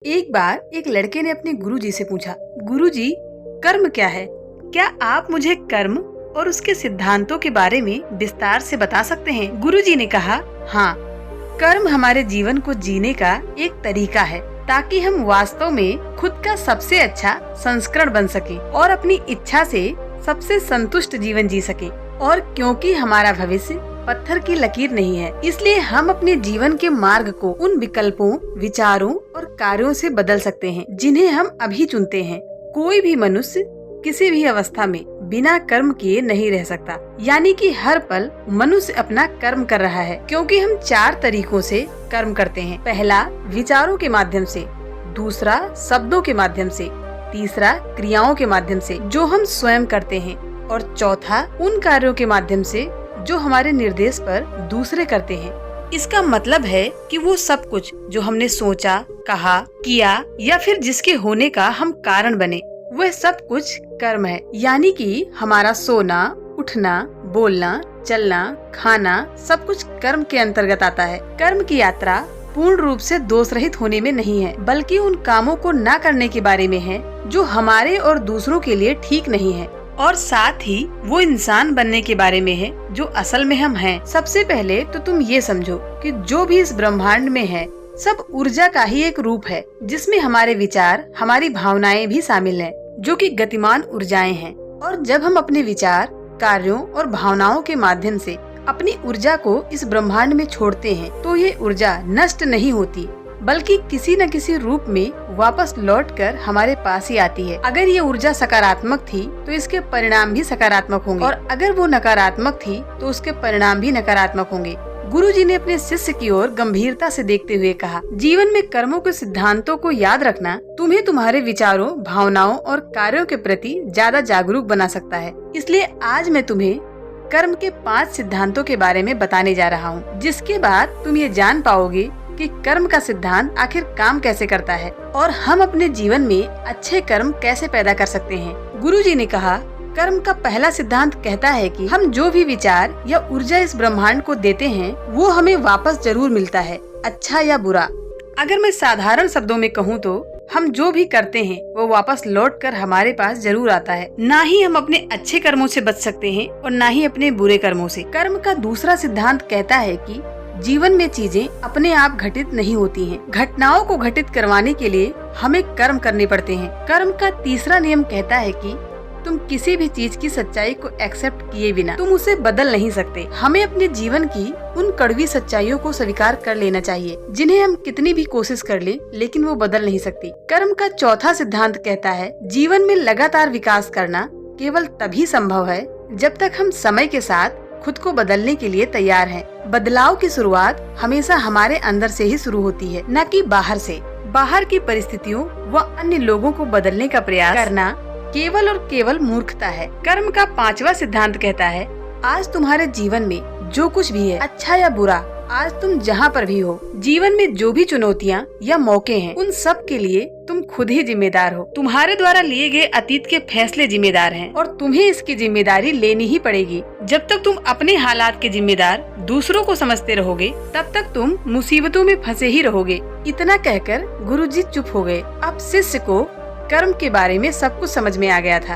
एक बार एक लड़के ने अपने गुरुजी से पूछा, गुरुजी, कर्म क्या है? क्या आप मुझे कर्म और उसके सिद्धांतों के बारे में विस्तार से बता सकते हैं? गुरुजी ने कहा, हाँ, कर्म हमारे जीवन को जीने का एक तरीका है ताकि हम वास्तव में खुद का सबसे अच्छा संस्करण बन सके और अपनी इच्छा से सबसे संतुष्ट जीवन जी सके। और क्योंकि हमारा भविष्य पत्थर की लकीर नहीं है, इसलिए हम अपने जीवन के मार्ग को उन विकल्पों, विचारों और कार्यों से बदल सकते हैं जिन्हें हम अभी चुनते हैं। कोई भी मनुष्य किसी भी अवस्था में बिना कर्म किए नहीं रह सकता, यानी कि हर पल मनुष्य अपना कर्म कर रहा है, क्योंकि हम 4 तरीकों से कर्म करते हैं। पहला, विचारों के माध्यम से, दूसरा, शब्दों के माध्यम से, तीसरा, क्रियाओं के माध्यम से जो हम स्वयं करते हैं, और चौथा, उन कार्यों के माध्यम से जो हमारे निर्देश पर दूसरे करते हैं। इसका मतलब है कि वो सब कुछ जो हमने सोचा, कहा, किया या फिर जिसके होने का हम कारण बने, वह सब कुछ कर्म है। यानी कि हमारा सोना, उठना, बोलना, चलना, खाना सब कुछ कर्म के अंतर्गत आता है। कर्म की यात्रा पूर्ण रूप से दोष रहित होने में नहीं है, बल्कि उन कामों को न करने के बारे में है जो हमारे और दूसरों के लिए ठीक नहीं है, और साथ ही वो इंसान बनने के बारे में है जो असल में हम हैं। सबसे पहले तो तुम ये समझो कि जो भी इस ब्रह्मांड में है सब ऊर्जा का ही एक रूप है, जिसमें हमारे विचार, हमारी भावनाएं भी शामिल हैं, जो कि गतिमान ऊर्जाएं हैं। और जब हम अपने विचार, कार्यों और भावनाओं के माध्यम से अपनी ऊर्जा को इस ब्रह्मांड में छोड़ते हैं तो ये ऊर्जा नष्ट नहीं होती, बल्कि किसी न किसी रूप में वापस लौटकर हमारे पास ही आती है। अगर ये ऊर्जा सकारात्मक थी तो इसके परिणाम भी सकारात्मक होंगे, और अगर वो नकारात्मक थी तो उसके परिणाम भी नकारात्मक होंगे। गुरुजी ने अपने शिष्य की ओर गंभीरता से देखते हुए कहा, जीवन में कर्मों के सिद्धांतों को याद रखना तुम्हें तुम्हारे विचारों, भावनाओं और कार्यों के प्रति ज्यादा जागरूक बना सकता है। इसलिए आज मैं तुम्हें कर्म के 5 सिद्धांतों के बारे में बताने जा रहा हूँ, जिसके बाद तुम ये जान पाओगे कि कर्म का सिद्धांत आखिर काम कैसे करता है और हम अपने जीवन में अच्छे कर्म कैसे पैदा कर सकते हैं। गुरुजी ने कहा, कर्म का पहला सिद्धांत कहता है कि हम जो भी विचार या ऊर्जा इस ब्रह्मांड को देते हैं वो हमें वापस जरूर मिलता है, अच्छा या बुरा। अगर मैं साधारण शब्दों में कहूँ तो हम जो भी करते हैं वो वापस लौट कर हमारे पास जरूर आता है। ना ही हम अपने अच्छे कर्मों से बच सकते हैं और ना ही अपने बुरे कर्मों से। कर्म का दूसरा सिद्धांत कहता है कि जीवन में चीजें अपने आप घटित नहीं होती हैं। घटनाओं को घटित करवाने के लिए हमें कर्म करने पड़ते हैं। कर्म का तीसरा नियम कहता है कि तुम किसी भी चीज की सच्चाई को एक्सेप्ट किए बिना तुम उसे बदल नहीं सकते। हमें अपने जीवन की उन कड़वी सच्चाइयों को स्वीकार कर लेना चाहिए जिन्हें हम कितनी भी कोशिश कर लें, लेकिन वो बदल नहीं सकती। कर्म का चौथा सिद्धांत कहता है, जीवन में लगातार विकास करना केवल तभी संभव है जब तक हम समय के साथ खुद को बदलने के लिए तैयार हैं। बदलाव की शुरुआत हमेशा हमारे अंदर से ही शुरू होती है, न कि बाहर से। बाहर की परिस्थितियों व अन्य लोगों को बदलने का प्रयास करना केवल और केवल मूर्खता है। कर्म का 5वां सिद्धांत कहता है, आज तुम्हारे जीवन में जो कुछ भी है, अच्छा या बुरा, आज तुम जहाँ पर भी हो, जीवन में जो भी चुनौतियाँ या मौके हैं, उन सब के लिए तुम खुद ही जिम्मेदार हो। तुम्हारे द्वारा लिए गए अतीत के फैसले जिम्मेदार हैं और तुम्हें इसकी जिम्मेदारी लेनी ही पड़ेगी। जब तक तुम अपने हालात के जिम्मेदार दूसरों को समझते रहोगे, तब तक तुम मुसीबतों में फंसे ही रहोगे। इतना कहकर गुरुजी चुप हो गए। अब शिष्य को कर्म के बारे में सब कुछ समझ में आ गया था।